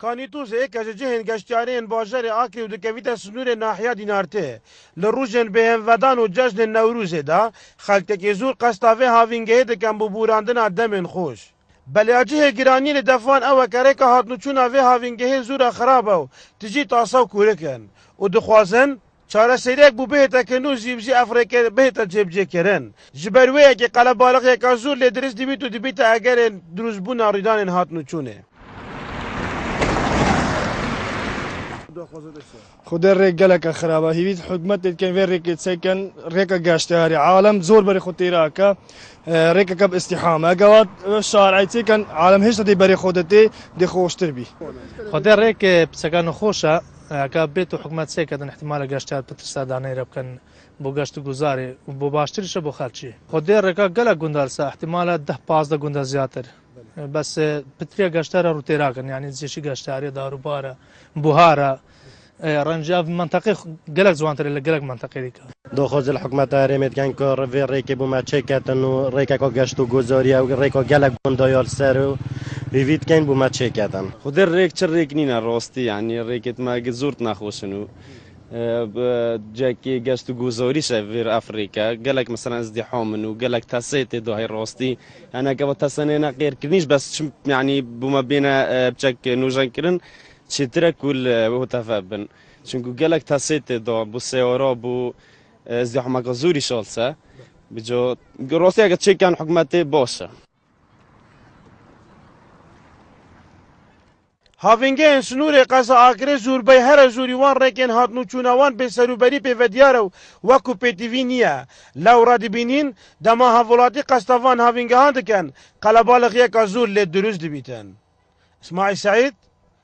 کانیتوزê eke ji cihên geştyariyên bajarê Akrê û dikevîte Snûrê nahiya Dînartê. Li rûjên bêhemvedan û cejnên Newrûzê de xelkekê zûr qesta vê havîngehê dikin bi bûrandina demên xweş. Beleya cihê giranî li defan ew e rêka hatnûçûna vê havîngehê zû re xirab e û tijî tasa kûrikin û dixwazin çareseriyek bû bihêtekirin û jî ev rêkê bihête cêbicêkirin. Ji ber wê yekê qelebalixeka zûr lê dirist dibît û dibîte egerên drûjbûna rîdanên hatnûçûnê. خدا ريك قالك خرابه هيفيد حكمت كان في ريك تسكن ريكا قاشتهاري عالم زور بري خطي راكا ريكا كب استحامه قوات الشارع كان عالم هيش دي بري خودتي دي خوش تربي خدا ريك بسكن خوشا كاب بيت حكمت سكن احتمال قاشتهار بترسا داني ربكن بو قاشت گزاري بو باشترش بو خالشي خدا ريكا قالك گندالسا احتمال 10-15 گندا زياتر بس بتريا قاشتهار روتي راكن يعني زيشي قاشتهاري دارو بارا بوهارا رنجاف منطقي قلق زوانتر اللي قلق منطقي ديك دو خوز الحكومة ريمت كان كور في ريكي بوما تشيكاتن و ريكا كو قشتو گوزاريا و ريكا قلق گندايال سرو ريفيت كان بوما تشيكاتن خود الريك تشريك نينا روستي يعني ريكت ما زورت ناخوشنو جاكي قشتو گوزاريش في افريكا قلق مثلا ازدحام و قلق تاسيتي دو هاي روستي انا قبل تاسنينا غير كرنيش بس يعني بوما بينا بشك نوجان كرن شترك وهو تفابن چونكو قالك تاسيت دو بو سيورا بو ازدحام غزوري شالسا بجو روسيا قد كان حكومتي باشا Havîngehên Snûrê qesa Akrê zûrbey here zûrîwan rêkên hatnûçûnawan bêserûberî pêvediyar ew wekû pêtîvî niye. Lewra dibînîn dema hevwelatî qestavan havîngehan dikin qelebalixiyeka zûr lê durust dibîtin. İsmaîl Seîd